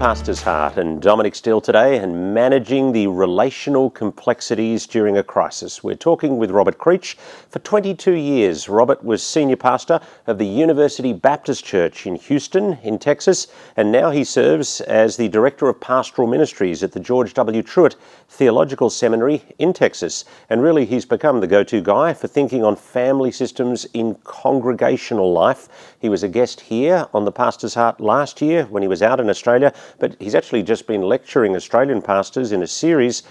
Pastor's Heart, and Dominic Steele today, and managing the relational complexities during a crisis. We're talking with Robert Creech. For 22 years, Robert was senior pastor of the University Baptist Church in Houston, in Texas, and now he serves as the director of Pastoral Ministries at the George W. Truett Theological Seminary in Texas. And really, he's become the go-to guy for thinking on family systems in congregational life. He was a guest here on the Pastor's Heart last year when he was out in Australia, but he's actually just been lecturing Australian pastors in a series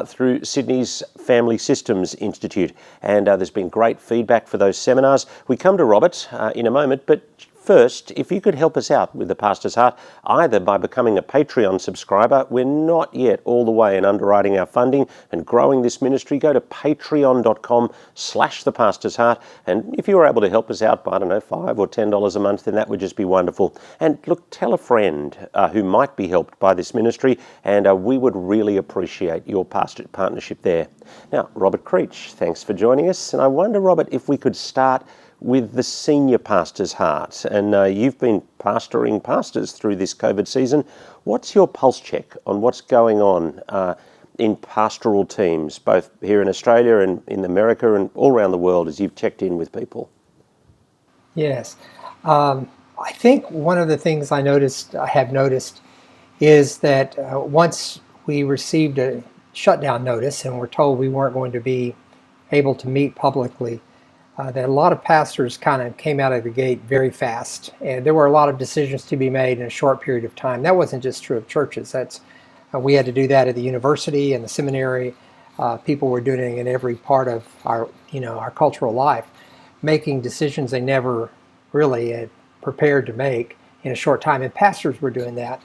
through Sydney's Family Systems Institute. And there's been great feedback for those seminars. We come to Robert in a moment, but first, if you could help us out with the Pastor's Heart, either by becoming a Patreon subscriber. We're not yet all the way in underwriting our funding and growing this ministry. Go to patreon.com/thepastorsheart. And if you were able to help us out by, I don't know, $5 or $10 a month, then that would just be wonderful. And look, tell a friend who might be helped by this ministry, and we would really appreciate your partnership there. Now, Robert Creech, thanks for joining us. And I wonder, Robert, if we could start with the senior pastor's heart. And you've been pastoring pastors through this COVID season. What's your pulse check on what's going on in pastoral teams, both here in Australia and in America and all around the world, as you've checked in with people? Yes. I think one of the things I have noticed is that once we received a shutdown notice and were told we weren't going to be able to meet publicly, that a lot of pastors kind of came out of the gate very fast, and there were a lot of decisions to be made in a short period of time. That wasn't just true of churches. We had to do that at the university and the seminary. People were doing it in every part of our cultural life, making decisions they never really had prepared to make in a short time. And pastors were doing that,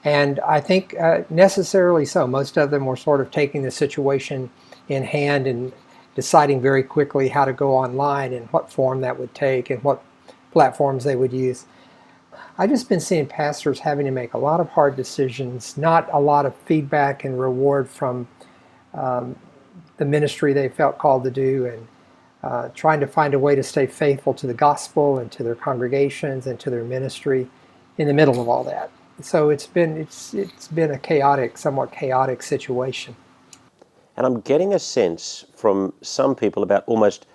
and I think necessarily so. Most of them were sort of taking the situation in hand and deciding very quickly how to go online and what form that would take and what platforms they would use. I've just been seeing pastors having to make a lot of hard decisions, not a lot of feedback and reward from the ministry they felt called to do, and trying to find a way to stay faithful to the gospel and to their congregations and to their ministry in the middle of all that. So it's been a somewhat chaotic situation. And I'm getting a sense from some people about almost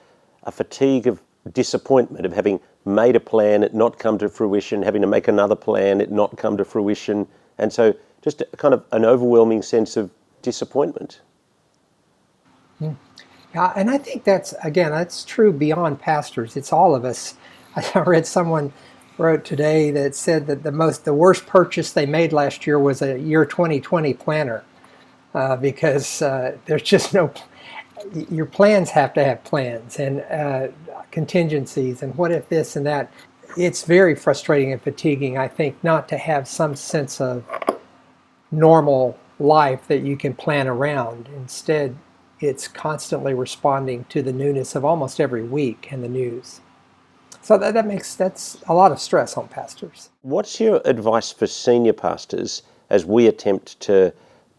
a fatigue of disappointment, of having made a plan, it not come to fruition, having to make another plan, it not come to fruition. And so just kind of an overwhelming sense of disappointment. Yeah, and I think that's true beyond pastors. It's all of us. I read someone wrote today that said that the worst purchase they made last year was a year 2020 planner. Because there's just your plans have to have plans and contingencies and what if this and that. It's very frustrating and fatiguing, I think, not to have some sense of normal life that you can plan around. Instead, it's constantly responding to the newness of almost every week in the news. So that's a lot of stress on pastors. What's your advice for senior pastors as we attempt to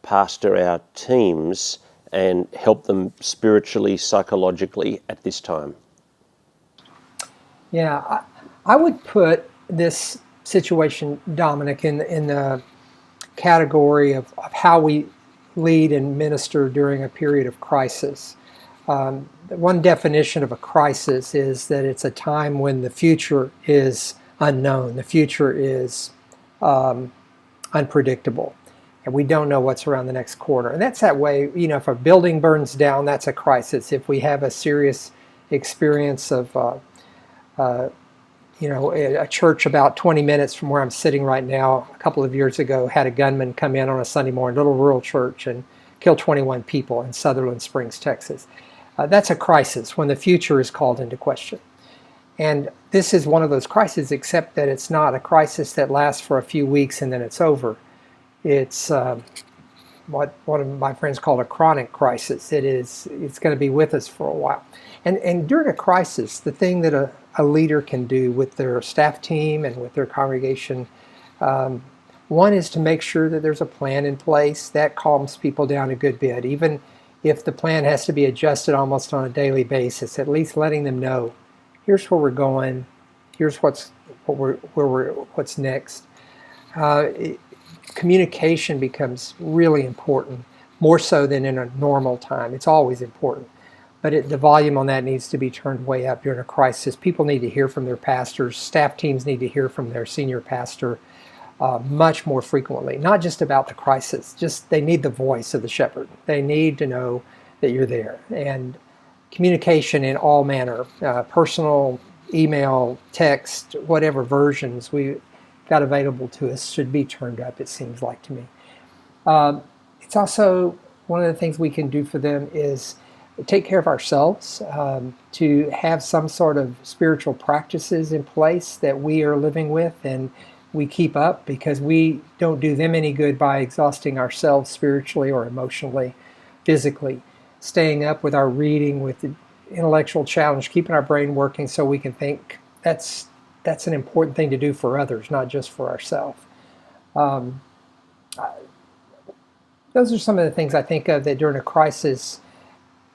pastor our teams and help them spiritually, psychologically at this time? Yeah, I would put this situation, Dominic, in the category of how we lead and minister during a period of crisis. One definition of a crisis is that it's a time when the future is unknown, the future is unpredictable, and we don't know what's around the next corner. And that's that way, if a building burns down, that's a crisis. If we have a serious experience of, a church about 20 minutes from where I'm sitting right now, a couple of years ago, had a gunman come in on a Sunday morning, little rural church, and kill 21 people in Sutherland Springs, Texas. That's a crisis when the future is called into question. And this is one of those crises, except that it's not a crisis that lasts for a few weeks and then it's over. It's what one of my friends called a chronic crisis. It's going to be with us for a while. And during a crisis, the thing that a leader can do with their staff team and with their congregation, one is to make sure that there's a plan in place. That calms people down a good bit. Even if the plan has to be adjusted almost on a daily basis, at least letting them know, here's where we're going, here's what's next. communication becomes really important, more so than in a normal time. It's always important, but the volume on that needs to be turned way up during a crisis. People need to hear from their pastors. Staff teams need to hear from their senior pastor much more frequently, not just about the crisis, just they need the voice of the shepherd. They need to know that you're there. And communication in all manner, personal, email, text, whatever versions we got available to us should be turned up, it seems like to me. It's also one of the things we can do for them is take care of ourselves, to have some sort of spiritual practices in place that we are living with and we keep up, because we don't do them any good by exhausting ourselves spiritually or emotionally, physically. Staying up with our reading, with the intellectual challenge, keeping our brain working so we can think, that's an important thing to do for others, not just for ourselves. Those are some of the things I think of that during a crisis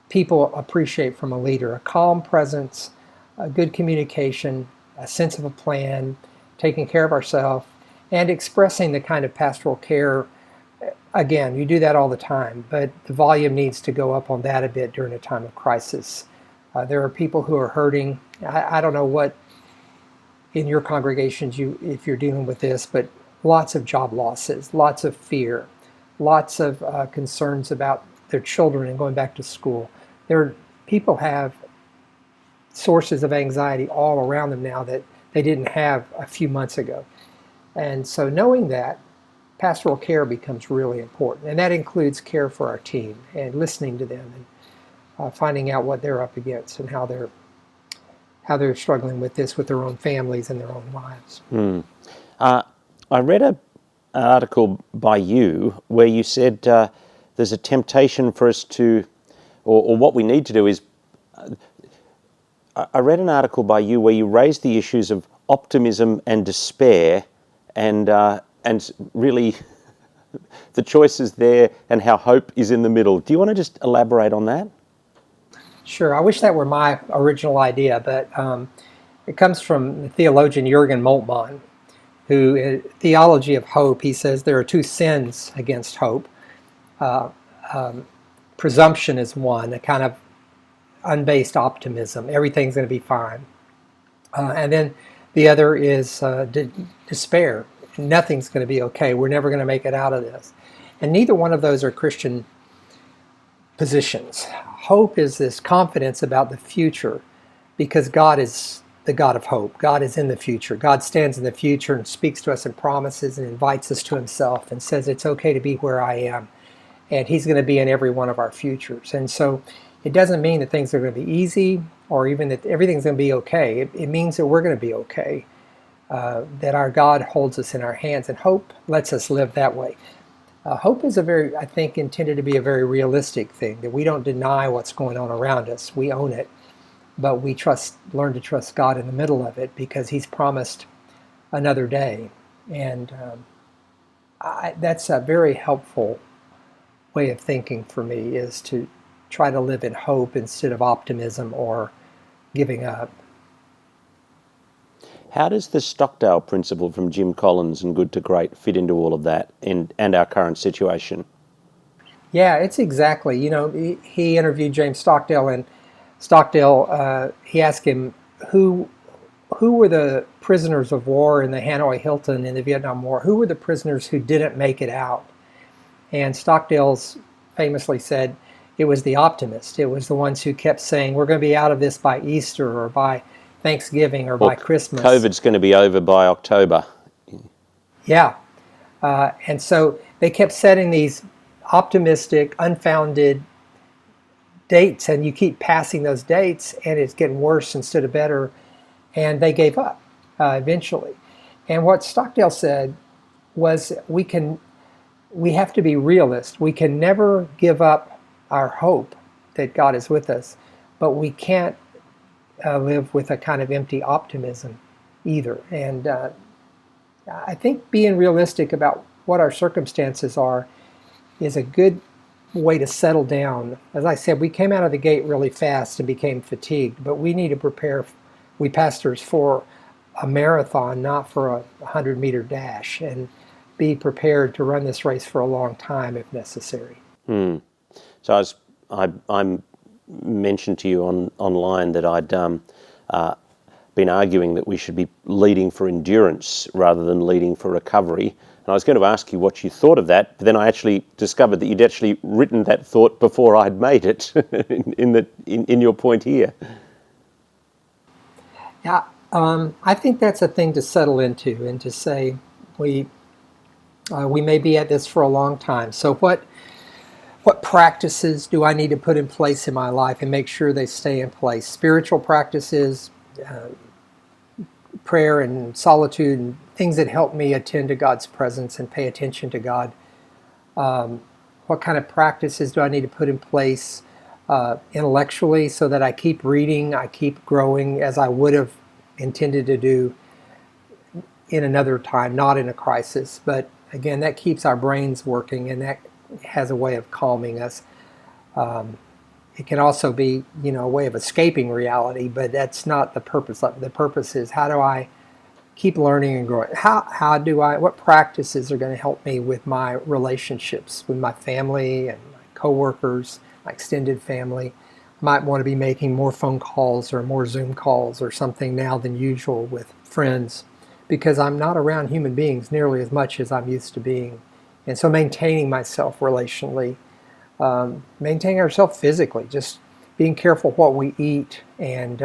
people appreciate from a leader: a calm presence, a good communication, a sense of a plan, taking care of ourselves, and expressing the kind of pastoral care. Again, you do that all the time, but the volume needs to go up on that a bit during a time of crisis. There are people who are hurting. I don't know what in your congregations if you're dealing with this, but lots of job losses, lots of fear, lots of concerns about their children and going back to school. People have sources of anxiety all around them now that they didn't have a few months ago. And so knowing that, pastoral care becomes really important. And that includes care for our team and listening to them and finding out what they're up against and how they're struggling with this with their own families and their own lives. I read an article by you where you said there's a temptation for us to, or what we need to do is, I read an article by you where you raised the issues of optimism and despair, and really the choices there and how hope is in the middle. Do you want to just elaborate on that? Sure. I wish that were my original idea, but it comes from the theologian Jurgen Moltmann, who, in Theology of Hope, he says there are two sins against hope. Presumption is one, a kind of unbased optimism. Everything's going to be fine. And then the other is despair. Nothing's going to be okay. We're never going to make it out of this. And neither one of those are Christian positions. Hope is this confidence about the future, because God is the God of hope. God is in the future. God stands in the future and speaks to us in promises and invites us to himself and says it's okay to be where I am. And he's going to be in every one of our futures. And so it doesn't mean that things are going to be easy or even that everything's going to be okay. It means that we're going to be okay, that our God holds us in our hands, and hope lets us live that way. Hope is I think, intended to be a very realistic thing, that we don't deny what's going on around us. We own it, but we learn to trust God in the middle of it because he's promised another day. And that's a very helpful way of thinking for me, is to try to live in hope instead of optimism or giving up. How does the Stockdale principle from Jim Collins and Good to Great fit into all of that and our current situation? Yeah, it's exactly. He interviewed James Stockdale, and Stockdale, he asked him who were the prisoners of war in the Hanoi Hilton in the Viet Nam War? Who were the prisoners who didn't make it out? And Stockdale's famously said it was the optimists. It was the ones who kept saying, we're going to be out of this by Easter or by Thanksgiving or by Christmas. COVID's going to be over by October. Yeah. And so they kept setting these optimistic, unfounded dates, and you keep passing those dates, and it's getting worse instead of better, and they gave up eventually. And what Stockdale said was we have to be realists. We can never give up our hope that God is with us, but we can't live with a kind of empty optimism either. And I think being realistic about what our circumstances are is a good way to settle down. As I said, we came out of the gate really fast and became fatigued, but we need to prepare, we pastors, for a marathon, not for a 100-meter dash. And be prepared to run this race for a long time if necessary. So I mentioned to you online that I'd been arguing that we should be leading for endurance rather than leading for recovery. And I was going to ask you what you thought of that, but then I actually discovered that you'd actually written that thought before I'd made it in your point here. Yeah, I think that's a thing to settle into and to say we may be at this for a long time. So what practices do I need to put in place in my life and make sure they stay in place? Spiritual practices, prayer and solitude, and things that help me attend to God's presence and pay attention to God. What kind of practices do I need to put in place intellectually so that I keep reading, I keep growing as I would have intended to do in another time, not in a crisis. But again, that keeps our brains working, and that has a way of calming us. It can also be, a way of escaping reality, but that's not the purpose. The purpose is, how do I keep learning and growing? What practices are going to help me with my relationships with my family and my coworkers, my extended family? Might want to be making more phone calls or more Zoom calls or something now than usual with friends, because I'm not around human beings nearly as much as I'm used to being. And so maintaining myself relationally, maintaining ourselves physically, just being careful what we eat and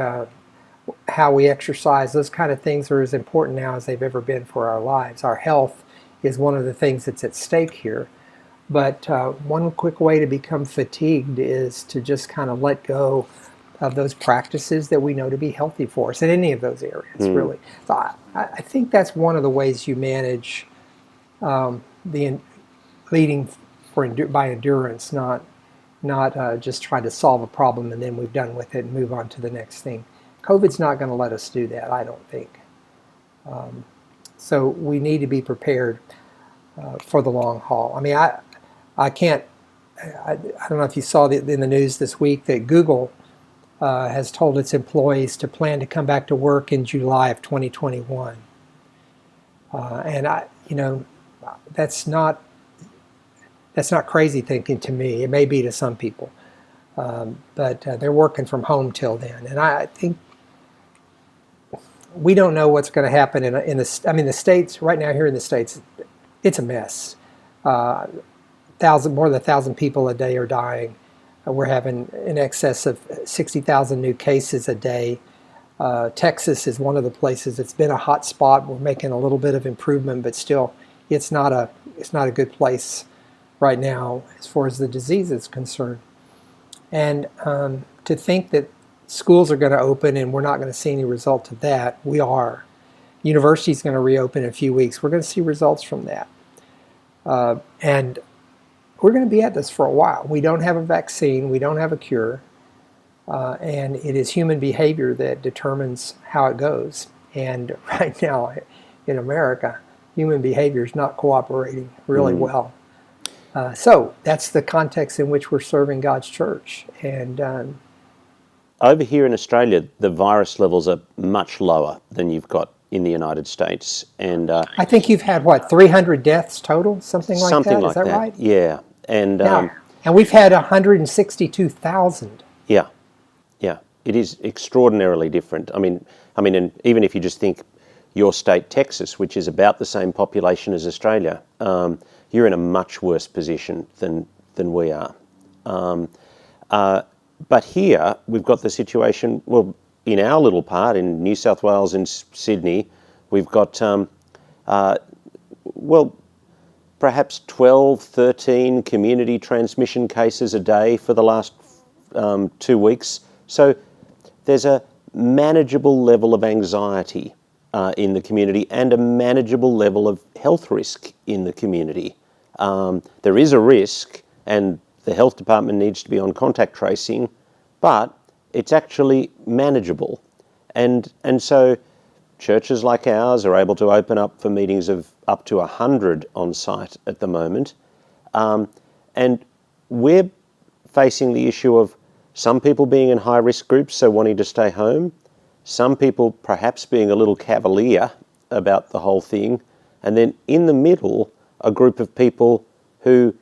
how we exercise, those kind of things are as important now as they've ever been for our lives. Our health is one of the things that's at stake here. But one quick way to become fatigued is to just kind of let go of those practices that we know to be healthy for us in any of those areas, really. So I think that's one of the ways you manage the leading by endurance, not just trying to solve a problem and then we're done with it and move on to the next thing. COVID's not going to let us do that, I don't think. So we need to be prepared for the long haul. I mean, I don't know if you saw in the news this week that Google has told its employees to plan to come back to work in July of 2021. And that's not crazy thinking to me. It may be to some people, but they're working from home till then. And I think we don't know what's going to happen in the States right now. Here in the States, it's a mess. More than 1,000 people a day are dying. We're having in excess of 60,000 new cases a day. Texas is one of the places. It's been a hot spot. We're making a little bit of improvement, but still, it's not a good place right now as far as the disease is concerned. And to think that schools are going to open and we're not going to see any result of that, we are. University's going to reopen in a few weeks. We're going to see results from that. And we're going to be at this for a while. We don't have a vaccine. We don't have a cure. And it is human behavior that determines how it goes. And right now in America, human behavior is not cooperating really well. So that's the context in which we're serving God's church. And over here in Australia, the virus levels are much lower than you've got in the United States. And I think you've had, 300 deaths total? Something like that? Is that right? Yeah. And and we've had 162,000. Yeah. It is extraordinarily different. I mean, and even if you just think your state, Texas, which is about the same population as Australia, you're in a much worse position than we are. But here we've got the situation. Well, in our little part in New South Wales and Sydney, we've got perhaps 12, 13 community transmission cases a day for the last 2 weeks. So there's a manageable level of anxiety in the community and a manageable level of health risk in the community. There is a risk, and the health department needs to be on contact tracing, but it's actually manageable. And so churches like ours are able to open up for meetings of up to 100 on site at the moment. And we're facing the issue of some people being in high-risk groups, so wanting to stay home, some people perhaps being a little cavalier about the whole thing, and then in the middle, a group of people who,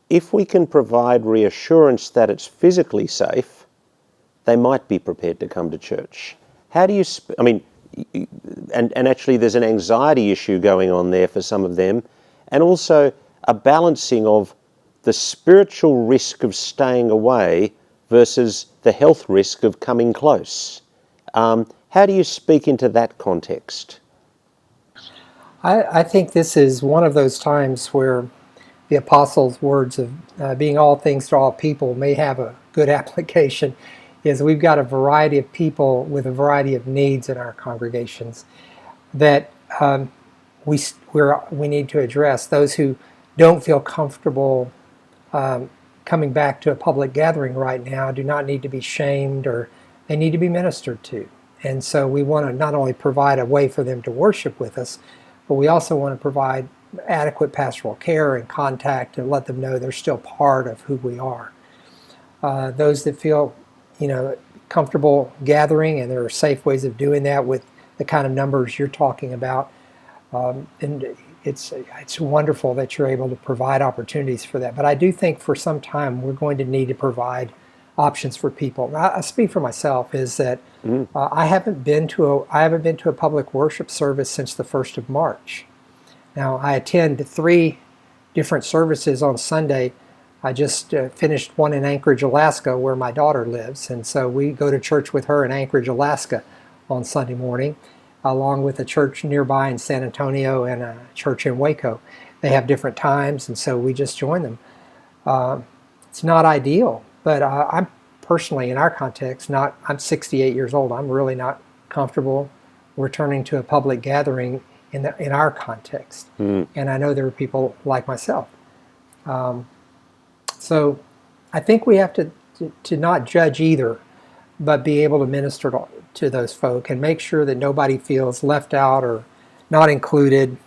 if we can provide reassurance that it's physically safe, they might be prepared to come to church. How do you, and actually there's an anxiety issue going on there for some of them, and also a balancing of the spiritual risk of staying away versus the health risk of coming close. How do you speak into that context? I think this is one of those times where the apostles' words of being all things to all people may have a good application. Is we've got a variety of people with a variety of needs in our congregations that we need to address. Those who don't feel comfortable coming back to a public gathering right now do not need to be shamed, or they need to be ministered to. And so we want to not only provide a way for them to worship with us, but we also want to provide adequate pastoral care and contact and let them know they're still part of who we are. Those that feel comfortable gathering, and there are safe ways of doing that with the kind of numbers you're talking about, and it's wonderful that you're able to provide opportunities for that. But I do think for some time we're going to need to provide options for people. I speak for myself, is that I haven't been to a public worship service since the 1st of March. Now, I attend 3 different services on Sunday. I just finished one in Anchorage, Alaska, where my daughter lives, and so we go to church with her in Anchorage, Alaska on Sunday morning, along with a church nearby in San Antonio and a church in Waco. They have different times, and so we just join them. It's not ideal, but I'm personally, in our context, I'm 68 years old. I'm really not comfortable returning to a public gathering in our context. And I know there are people like myself. So I think we have to not judge either, but be able to minister to those folk and make sure that nobody feels left out or not included.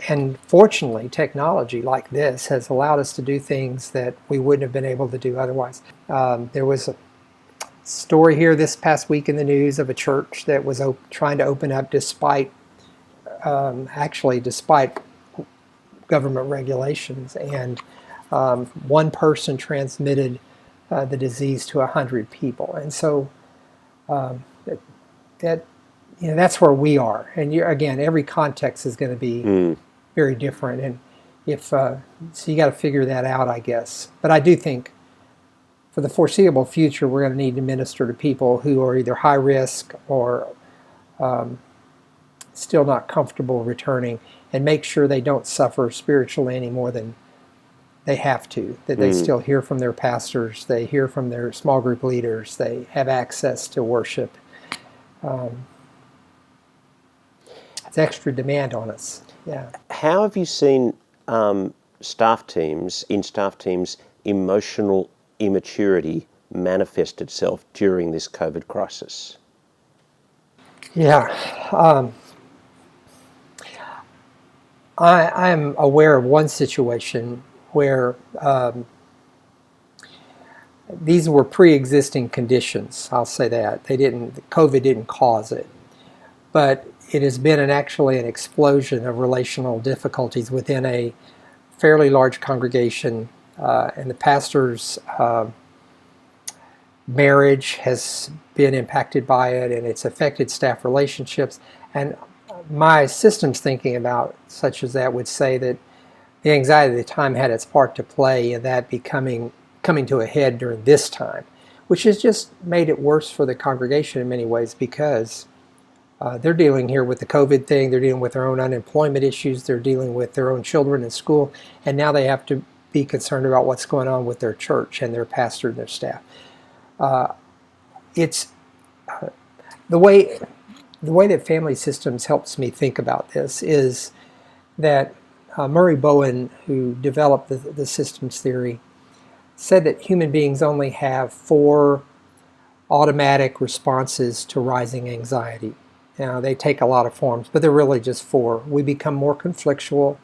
And fortunately, technology like this has allowed us to do things that we wouldn't have been able to do otherwise. There was a story here this past week in the news of a church that was trying to open up despite government regulations, and one person transmitted the disease to 100 people. And so that's where we are. And again, every context is going to be very different, and so you got to figure that out, I guess. But I do think for the foreseeable future, we're going to need to minister to people who are either high risk or still not comfortable returning, and make sure they don't suffer spiritually any more than they have to, that they still hear from their pastors, they hear from their small group leaders, they have access to worship. It's extra demand on us. Yeah. How have you seen staff teams, emotional immaturity manifest itself during this COVID crisis? Yeah. I'm aware of one situation where these were pre-existing conditions. I'll say that. COVID didn't cause it. But it has been actually an explosion of relational difficulties within a fairly large congregation, and the pastor's marriage has been impacted by it, and it's affected staff relationships. And my systems thinking about such as that would say that the anxiety of the time had its part to play in that coming to a head during this time, which has just made it worse for the congregation in many ways, because they're dealing here with the COVID thing, they're dealing with their own unemployment issues, they're dealing with their own children in school, and now they have to be concerned about what's going on with their church and their pastor and their staff. It's the way that family systems helps me think about this is that Murray Bowen, who developed the systems theory, said that human beings only have 4 automatic responses to rising anxiety. Now, they take a lot of forms, but they're really just 4. We become more conflictual,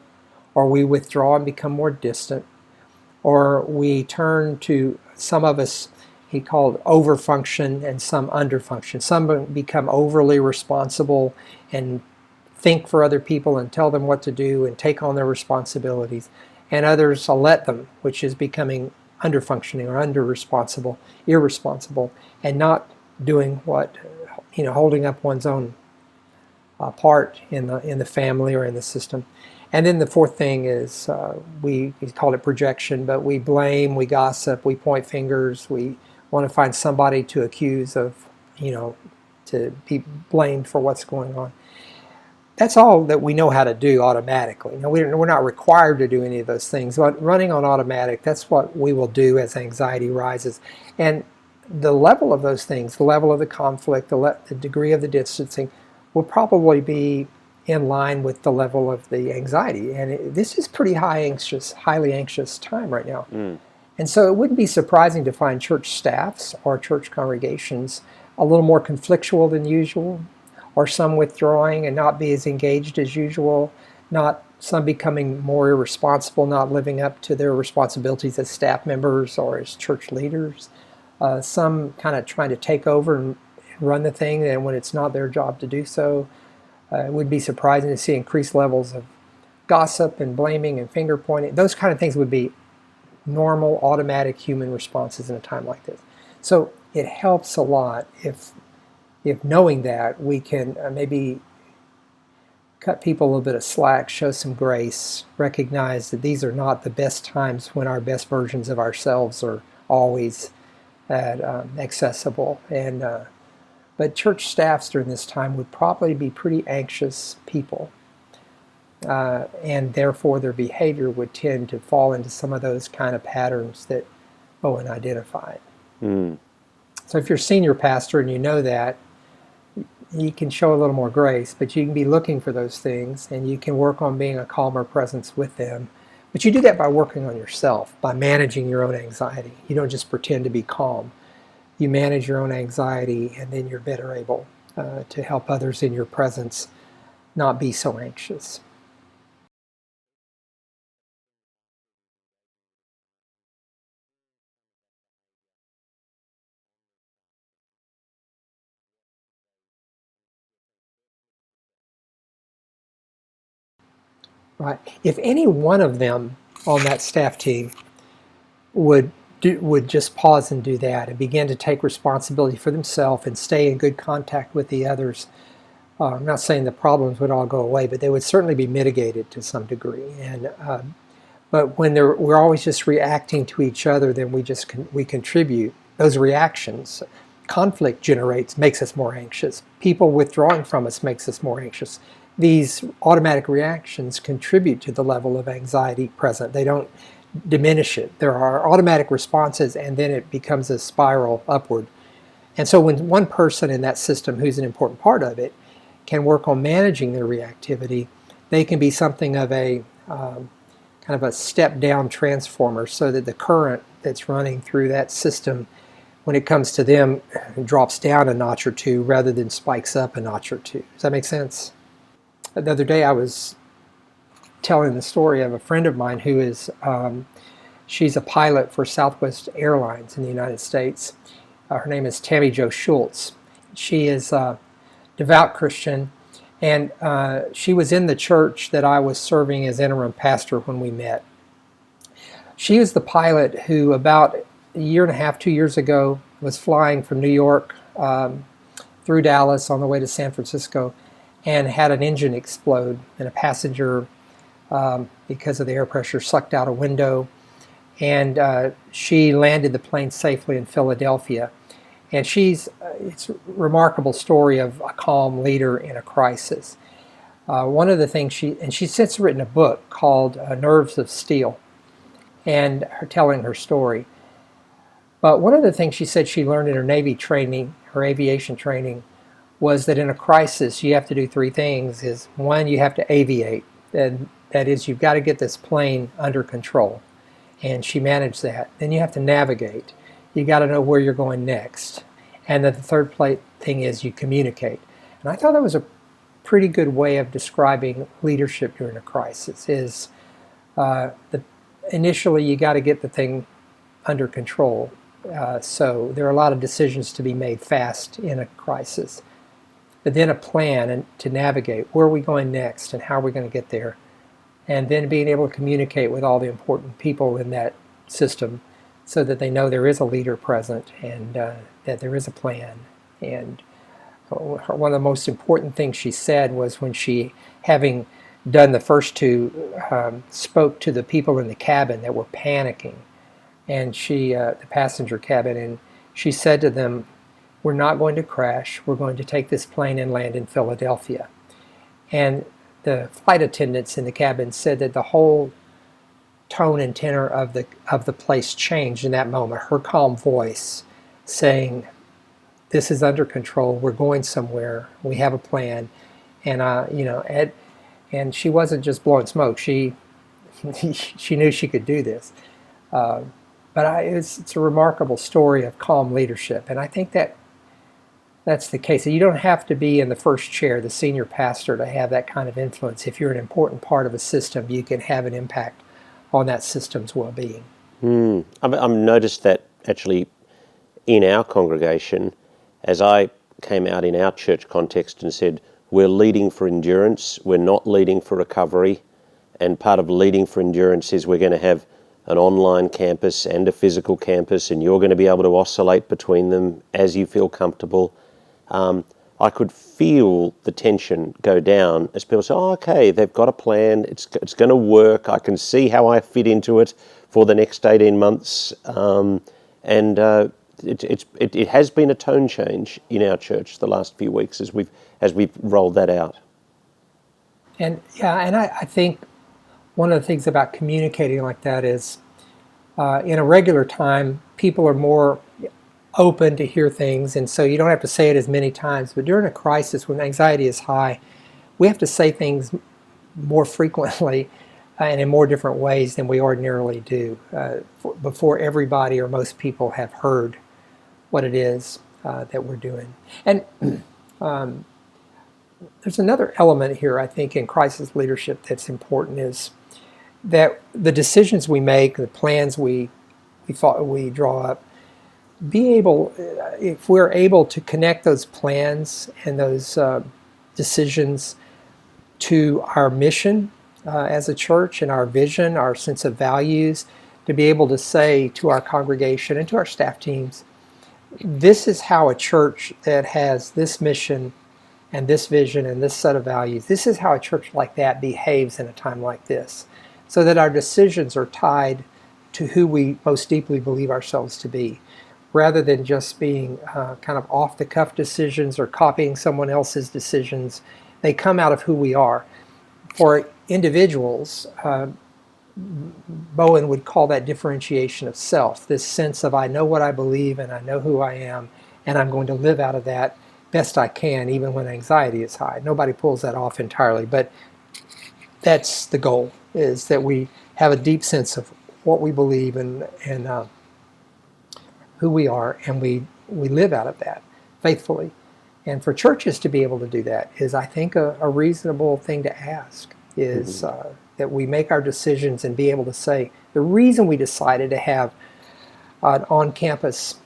or we withdraw and become more distant, or we turn to, some of us, he called overfunction, and some underfunction. Some become overly responsible and think for other people and tell them what to do and take on their responsibilities. And others will let them, which is becoming under-functioning or under-responsible, irresponsible, and not doing what, holding up one's own part in the family or in the system. And then the fourth thing is we call it projection, but we blame, we gossip, we point fingers, we want to find somebody to accuse of, to be blamed for what's going on. That's all that we know how to do automatically. We're not required to do any of those things, but running on automatic, that's what we will do as anxiety rises. And the level of those things, the level of the conflict, the degree of the distancing, will probably be in line with the level of the anxiety. And this is pretty highly anxious time right now. And so it wouldn't be surprising to find church staffs or church congregations a little more conflictual than usual, or some withdrawing and not be as engaged as usual, some becoming more irresponsible, not living up to their responsibilities as staff members or as church leaders, some kind of trying to take over and run the thing, and when it's not their job to do so. It would be surprising to see increased levels of gossip and blaming and finger pointing. Those kind of things would be normal, automatic human responses in a time like this. So it helps a lot if knowing that, we can maybe cut people a little bit of slack, show some grace, recognize that these are not the best times when our best versions of ourselves are always accessible. But church staffs during this time would probably be pretty anxious people, and therefore their behavior would tend to fall into some of those kind of patterns that Owen identified. So if you're a senior pastor and you know that, you can show a little more grace, but you can be looking for those things, and you can work on being a calmer presence with them. But you do that by working on yourself, by managing your own anxiety. You don't just pretend to be calm. You manage your own anxiety, and then you're better able to help others in your presence not be so anxious. Right. If any one of them on that staff team would just pause and do that and begin to take responsibility for themselves and stay in good contact with the others, I'm not saying the problems would all go away, but they would certainly be mitigated to some degree. But when we're always just reacting to each other, then we contribute. Those reactions, conflict makes us more anxious. People withdrawing from us makes us more anxious. These automatic reactions contribute to the level of anxiety present. They don't diminish it. There are automatic responses, and then it becomes a spiral upward. And so when one person in that system, who's an important part of it, can work on managing their reactivity, they can be something of a kind of a step-down transformer, so that the current that's running through that system, when it comes to them, drops down a notch or two rather than spikes up a notch or two. Does that make sense? The other day I was telling the story of a friend of mine who is, she's a pilot for Southwest Airlines in the United States. Her name is Tammy Jo Schultz. She is a devout Christian, and she was in the church that I was serving as interim pastor when we met. She is the pilot who about a year and a half, 2 years ago, was flying from New York through Dallas on the way to San Francisco, and had an engine explode, and a passenger, because of the air pressure, sucked out a window, and she landed the plane safely in Philadelphia. And it's a remarkable story of a calm leader in a crisis. One of the things she's since written a book called Nerves of Steel, and telling her story. But one of the things she said she learned in her Navy training, her aviation training, was that in a crisis you have to do three things. One, you have to aviate. And that is, you've got to get this plane under control. And she managed that. Then you have to navigate. You got to know where you're going next. And then the third thing is you communicate. And I thought that was a pretty good way of describing leadership during a crisis. Initially you got to get the thing under control. So there are a lot of decisions to be made fast in a crisis. but then a plan and to navigate. Where are we going next and how are we going to get there? And then being able to communicate with all the important people in that system so that they know there is a leader present and that there is a plan. And one of the most important things she said was when she, having done the first two, spoke to the people in the cabin that were panicking, and the passenger cabin, and she said to them, "We're not going to crash. We're going to take this plane and land in Philadelphia." And the flight attendants in the cabin said that the whole tone and tenor of the place changed in that moment. Her calm voice saying, "This is under control. We're going somewhere. We have a plan." And and she wasn't just blowing smoke. She knew she could do this. But it's a remarkable story of calm leadership, and I think that's the case. You don't have to be in the first chair, the senior pastor, to have that kind of influence. If you're an important part of a system, you can have an impact on that system's well-being. I've noticed that actually in our congregation, as I came out in our church context and said, we're leading for endurance, we're not leading for recovery, and part of leading for endurance is we're going to have an online campus and a physical campus, and you're going to be able to oscillate between them as you feel comfortable. I could feel the tension go down as people say, "Oh, okay, they've got a plan. It's going to work. I can see how I fit into it for the next 18 months." It has been a tone change in our church the last few weeks as we've rolled that out. And I think one of the things about communicating like that is, in a regular time, people are more open to hear things, and so you don't have to say it as many times. But during a crisis, when anxiety is high, we have to say things more frequently and in more different ways than we ordinarily do before everybody or most people have heard what it is that we're doing. And there's another element here, I think, in crisis leadership that's important, is that the decisions we make, the plans we draw up, if we're able to connect those plans and those decisions to our mission as a church and our vision, our sense of values, to be able to say to our congregation and to our staff teams, this is how a church that has this mission and this vision and this set of values, this is how a church like that behaves in a time like this, so that our decisions are tied to who we most deeply believe ourselves to be, rather than just being kind of off-the-cuff decisions or copying someone else's decisions. They come out of who we are. For individuals, Bowen would call that differentiation of self, this sense of I know what I believe and I know who I am, and I'm going to live out of that best I can, even when anxiety is high. Nobody pulls that off entirely, but that's the goal, is that we have a deep sense of what we believe and who we are, and we live out of that faithfully. And for churches to be able to do that is, I think, a reasonable thing to ask, is that we make our decisions and be able to say, the reason we decided to have an on-campus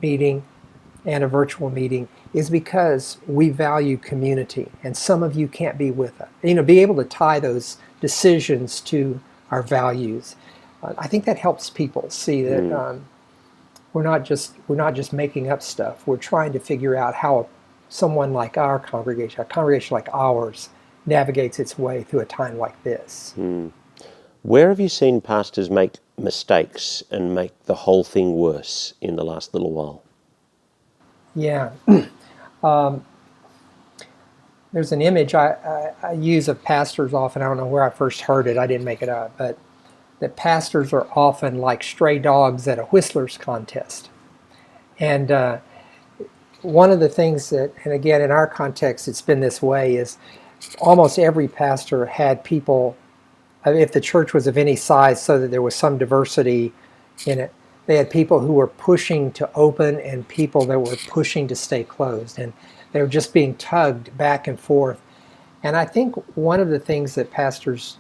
meeting and a virtual meeting is because we value community, and some of you can't be with us. Be able to tie those decisions to our values. I think that helps people see that we're not just making up stuff. We're trying to figure out how someone like a congregation like ours, navigates its way through a time like this. Where have you seen pastors make mistakes and make the whole thing worse in the last little while? Yeah. There's an image I use of pastors often. I don't know where I first heard it. I didn't make it up. But that pastors are often like stray dogs at a whistler's contest. And one of the things that, and again, in our context, it's been this way, is almost every pastor had people, if the church was of any size so that there was some diversity in it, they had people who were pushing to open and people that were pushing to stay closed. And they were just being tugged back and forth. And I think one of the things that pastors,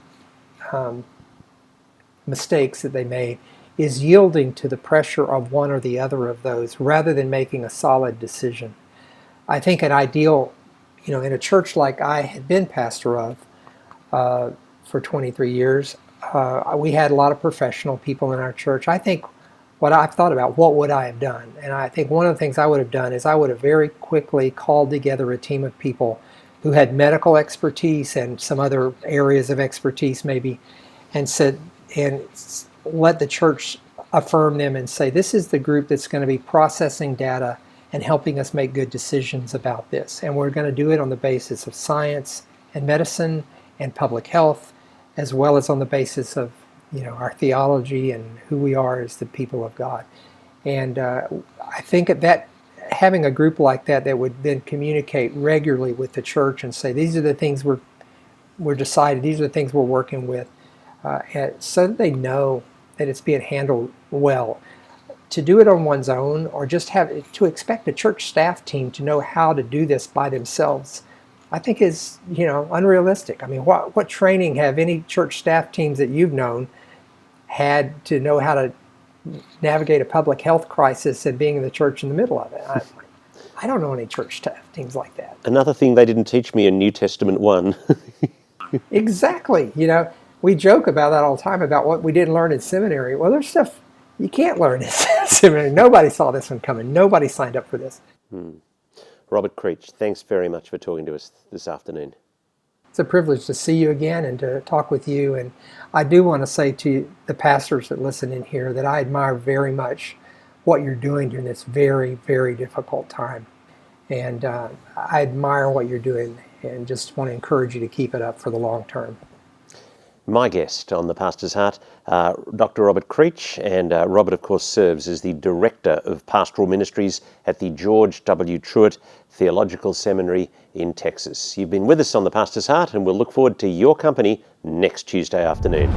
mistakes that they made, is yielding to the pressure of one or the other of those rather than making a solid decision. I think an ideal in a church like I had been pastor of for 23 years, we had a lot of professional people in our church. I think what I've thought about, what would I have done? And I think one of the things I would have done is I would have very quickly called together a team of people who had medical expertise and some other areas of expertise maybe, and let the church affirm them and say, this is the group that's going to be processing data and helping us make good decisions about this. And we're going to do it on the basis of science and medicine and public health, as well as on the basis of our theology and who we are as the people of God. And I think that having a group like that would then communicate regularly with the church and say, these are the things we're decided, these are the things we're working with, so that they know that it's being handled well. To do it on one's own, or just to expect a church staff team to know how to do this by themselves, I think is unrealistic. I mean, what training have any church staff teams that you've known had to know how to navigate a public health crisis and being in the church in the middle of it? I don't know any church staff teams like that. Another thing they didn't teach me in New Testament 1. Exactly. We joke about that all the time, about what we didn't learn in seminary. Well, there's stuff you can't learn in seminary. Nobody saw this one coming. Nobody signed up for this. Robert Creech, thanks very much for talking to us this afternoon. It's a privilege to see you again and to talk with you. And I do want to say to the pastors that listen in here that I admire very much what you're doing during this very, very difficult time. And I admire what you're doing and just want to encourage you to keep it up for the long term. My guest on The Pastor's Heart, Dr. Robert Creech, and Robert, of course, serves as the Director of Pastoral Ministries at the George W. Truett Theological Seminary in Texas. You've been with us on The Pastor's Heart, and we'll look forward to your company next Tuesday afternoon.